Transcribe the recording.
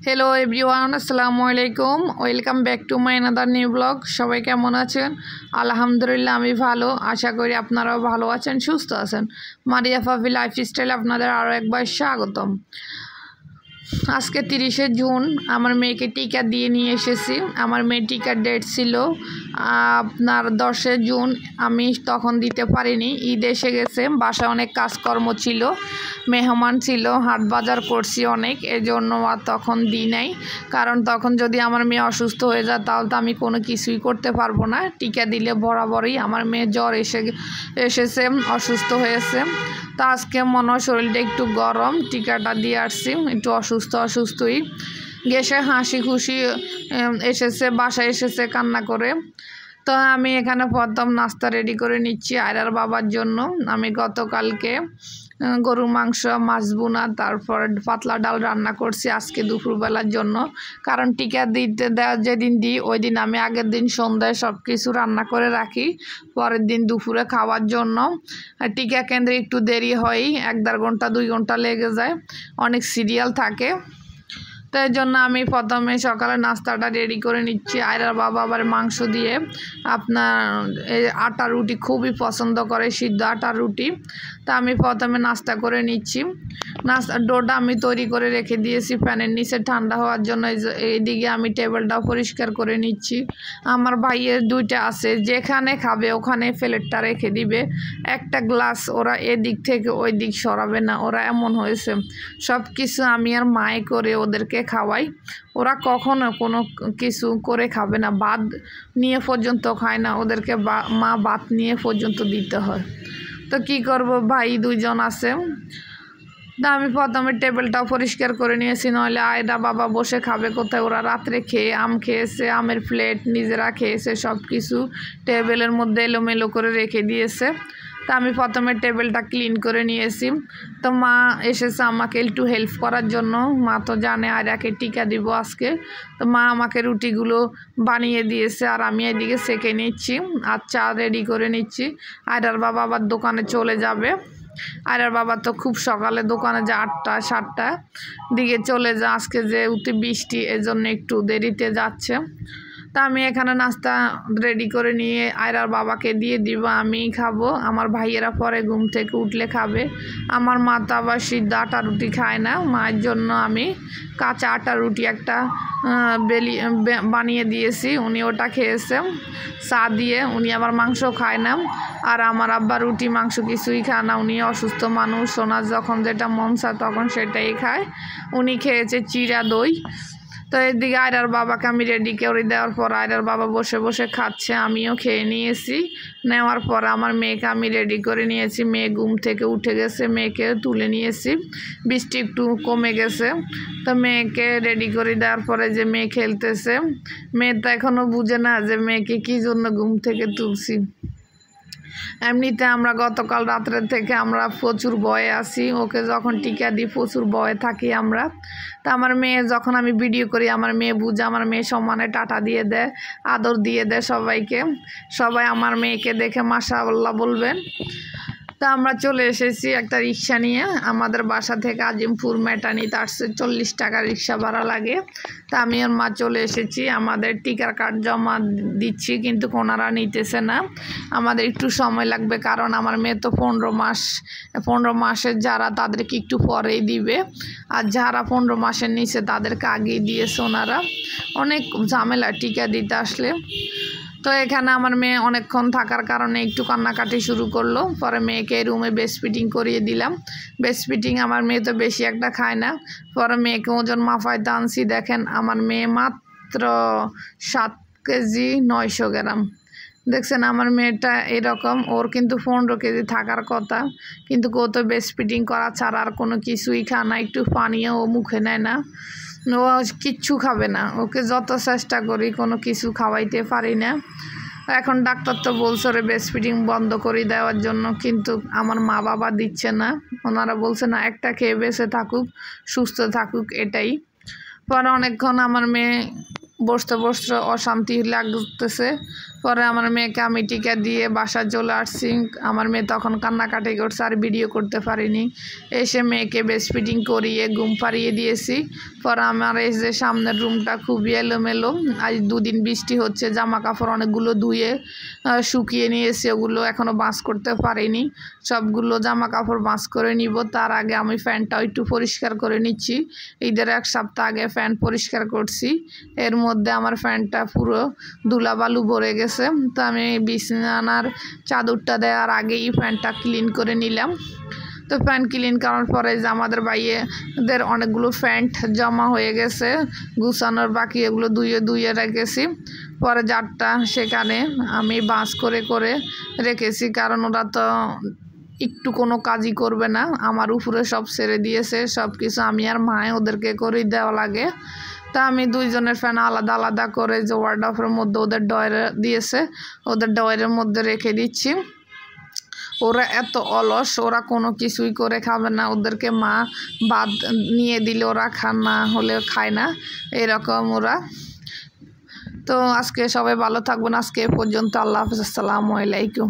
Hello everyone अस्सलामु आलैकुम welcome back to my another new blog. সবাই কেমন আছেন? আলহামদুলিল্লাহ আমি ভালো, আশা করি আপনারাও ভালো আছেন, সুস্থ আছেন। মারিয়া ফাফি লাইফস্টাইল আপনাদের আরও একবার স্বাগতম। আজকে 30শে জুন আমার মেয়েকে টিকা দিয়ে নিয়ে এসেছি। আমার মেয়ে টিকার ডেট ছিল আপনার 10শে জুন, আমি তখন দিতে পারিনি, ঈদ এসে গেছে, বাসায় অনেক কাজকর্ম ছিল, মেহমান ছিল, হাট বাজার করছি অনেক, এজন্য আর তখন দিই নাই। কারণ তখন যদি আমার মেয়ে অসুস্থ হয়ে যায় তাহলে তো আমি কোনো কিছুই করতে পারবো না। টিকা দিলে বরাবরই আমার মেয়ে জ্বর এসেছে, অসুস্থ হয়েছে। তো আজকে মনে হয় শরীরটা একটু গরম, টিকাটা দিয়ে আসছি, একটু অসুস্থই গেছে, হাসি খুশি এসেছে, বাসায় এসেছে কান্না করে। তো আমি এখানে প্রথম নাস্তা রেডি করে নিচ্ছি আয়রার বাবার জন্য। আমি গতকালকে গরুর মাংস, মাছ বোনা, তারপর পাতলা ডাল রান্না করছি আজকে দুপুরবেলার জন্য। কারণ টিকা দিতে দেওয়া যেদিন দিই ওই দিন আমি আগের দিন সন্ধ্যায় সব কিছু রান্না করে রাখি পরের দিন দুপুরে খাওয়ার জন্য। টিকা কেন্দ্রে একটু দেরি হয়, 1-1.5 ঘন্টা 2 ঘন্টা লেগে যায়, অনেক সিরিয়াল থাকে। তো এই জন্য আমি প্রথমে সকালে নাস্তাটা রেডি করে নিচ্ছি। আয়রার বাবা আবার মাংস দিয়ে আপনার আটা রুটি খুবই পছন্দ করে, সিদ্ধ আটার রুটি। তা আমি প্রথমে নাস্তা করে নিচ্ছি। নাস্তার ডোটা আমি তৈরি করে রেখে দিয়েছি ফ্যানের নিচে ঠান্ডা হওয়ার জন্য। এইদিকে আমি টেবিলটাও পরিষ্কার করে নিচ্ছি। আমার ভাইয়ের 2টা আছে, যেখানে খাবে ওখানে প্লেটটা রেখে দিবে, একটা গ্লাস ওরা এদিক থেকে ওই দিক সরাবে না, ওরা এমন হয়েছে। সব কিছু আমি আর মায়ে করে ওদেরকে খাওয়াই, ওরা কখনো কোনো কিছু করে খাবে না, ভাত নিয়ে পর্যন্ত খায় না, ওদেরকে মা ভাত নিয়ে পর্যন্ত দিতে হয়। তো কি করব, ভাই 2জন আছে। তা আমি প্রথমে টেবিলটাও পরিষ্কার করে নিয়েছি, নইলে আয়রা বাবা বসে খাবে কোথায়? ওরা রাত্রে খেয়ে আম খেয়েছে, আমের প্লেট নিজেরা খেয়েছে, সব কিছু টেবিলের মধ্যে এলোমেলো করে রেখে দিয়েছে। তা আমি প্রথমে টেবিলটা ক্লিন করে নিয়েছি। তো মা এসেছে আমাকে একটু হেল্প করার জন্য, মা তো জানে আয়রাকে টিকা দিব আজকে। তো মা আমাকে রুটিগুলো বানিয়ে দিয়েছে আর আমি এদিকে সেঁকে নিচ্ছি আর চা রেডি করে নিচ্ছি। আয়রার বাবা আবার দোকানে চলে যাবে। আয়রার বাবা তো খুব সকালে দোকানে যায়, 8টা-7টা দিকে চলে যায়, আজকে যে উঠে বৃষ্টি এজন্য একটু দেরিতে যাচ্ছে। তা আমি এখানে নাস্তা রেডি করে নিয়ে আয়রার বাবাকে দিয়ে দিব, আমি খাবো, আমার ভাইয়েরা পরে ঘুম থেকে উঠলে খাবে। আমার মা তো আবার সিদ্ধ আটা রুটি খায় না, মায়ের জন্য আমি কাঁচা আটা রুটি একটা বানিয়ে দিয়েছি, উনি ওটা খেয়েছে চা দিয়ে। উনি আবার মাংস খায় না, আর আমার আব্বা রুটি মাংস কিছুই খায় না, উনি অসুস্থ মানুষ, ওনার যখন যেটা মন চায় তখন সেটাই খায়। উনি খেয়েছে চিড়া দই। তো এদিকে আয়রার বাবাকে আমি রেডি করে দেওয়ার পর আয়রার বাবা বসে বসে খাচ্ছে, আমিও খেয়ে নিয়েছি। নেওয়ার পর আমার মেয়েকে আমি রেডি করে নিয়েছি, মেয়ে ঘুম থেকে উঠে গেছে, মেয়েকে তুলে নিয়েছি, বৃষ্টি একটু কমে গেছে। তো মেয়েকে রেডি করে দেওয়ার পরে যে মেয়ে খেলতেছে, মেয়ে তো এখনও বুঝে না যে মেয়েকে কী জন্য ঘুম থেকে তুলছি। এমনিতে আমরা গতকাল রাত্রের থেকে আমরা প্রচুর ভয়ে আছি, ওকে যখন টিকা দিই প্রচুর ভয়ে থাকি আমরা। তা আমার মেয়ে যখন আমি ভিডিও করি আমার মেয়ে বুঝে, আমার মেয়ে সম্মানে টাটা দিয়ে দেয়, আদর দিয়ে দেয় সবাইকে। সবাই আমার মেয়েকে দেখে মাশাআল্লাহ বলবেন। তা আমরা চলে এসেছি একটা রিক্সা নিয়ে, আমাদের বাসা থেকে আজিমপুর মেটানিতে আসছে 40 টাকা রিক্সা ভাড়া লাগে। তা আমি আর মা চলে এসেছি, আমাদের টিকার কার্ড জমা দিচ্ছি কিন্তু ওনারা নিতেছে না, আমাদের একটু সময় লাগবে, কারণ আমার মেয়ে তো 15 মাসের যারা তাদেরকে একটু পরেই দিবে, আর যারা 15 মাসের নিচে তাদেরকে আগেই দিয়েছে ওনারা। অনেক ঝামেলা টিকা দিতে আসলে। তো এখানে আমার মেয়ে অনেকক্ষণ থাকার কারণে একটু কান্নাকাটি শুরু করলো, পরে মেয়েকে রুমে ব্রেস্ট ফিডিং করিয়ে দিলাম। ব্রেস্ট ফিডিং আমার মেয়ে তো বেশি একটা খায় না, পরে মেয়েকে ওজন মাপাইতে আনছি, দেখেন আমার মেয়ে মাত্র 7 কেজি 900 গ্রাম। দেখছেন আমার মেয়েটা এরকম, ওর কিন্তু 15 কেজি থাকার কথা, কিন্তু ও তো ব্রেস্ট ফিডিং করা ছাড়া আর কোনো কিছুই খায় না, একটু পানিও ও মুখে নেয় না, ও কিচ্ছু খাবে না, ওকে যত চেষ্টা করি কোনো কিছু খাওয়াইতে পারি না। এখন ডাক্তার তো বলছে ওরে ব্রেস্ট ফিডিং বন্ধ করে দেওয়ার জন্য, কিন্তু আমার মা বাবা দিচ্ছে না, ওনারা বলছে না একটা খেয়ে বেঁচে থাকুক, সুস্থ থাকুক, এটাই। পরে অনেকক্ষণ আমার মেয়ে বসতে বসতে অশান্তি লাগতেছে, পরে আমার মেয়েকে আমি টিকা দিয়ে বাসা চলে আসছি। আমার মেয়ে তখন কান্নাকাটি করছে, আর ভিডিও করতে পারিনি। এসে মেয়েকে ব্রেস্ট ফিডিং করিয়ে ঘুম পাড়িয়ে দিয়েছি। পরে আমার এই যে সামনের রুমটা খুবই এলোমেলো, আজ 2 দিন বৃষ্টি হচ্ছে, জামা কাপড় অনেকগুলো ধুয়ে শুকিয়ে নিয়েছি, ওগুলো এখনও বাস করতে পারিনি। সবগুলো জামা কাপড় বাস করে নিব, তার আগে আমি ফ্যানটাও একটু পরিষ্কার করে নিচ্ছি। ঈদের 1 সপ্তাহ আগে ফ্যান পরিষ্কার করছি, এর মধ্যে আমার ফ্যানটা পুরো ধুলাবালু ভরে গেছে। তো আমি বিছানার চাদরটা দেওয়ার আগেই ফ্যানটা ক্লিন করে নিলাম। তো ফ্যান ক্লিন করার পরে যে আমাদের ভাইয়েদের অনেকগুলো প্যান্ট জমা হয়ে গেছে, গুছানোর বাকি, এগুলো ধুয়ে রেখেছি। পরে জারটা সেখানে আমি বাস করে করে রেখেছি, কারণ ওরা তো একটু কোনো কাজই করবে না, আমার উপরে সব ছেড়ে দিয়েছে। সব কিছু আমি আর মায়ে ওদেরকে করেই দেওয়া লাগে। তা আমি 2 জনের ফ্যান আলাদা আলাদা করে যে ওয়ার্ডরোবের মধ্যে ওদের ডয়ারে দিয়েছে, ওদের ডয়ারের মধ্যে রেখে দিচ্ছি। ওরা এত অলস, ওরা কোনো কিছুই করে খাবে না, ওদেরকে মা ভাত নিয়ে দিলে ওরা না হলে খায় না, এরকম ওরা। তো আজকে সবাই ভালো থাকবেন, আজকে এ পর্যন্ত। আল্লাহ হাফিজ, আসসালামু আলাইকুম।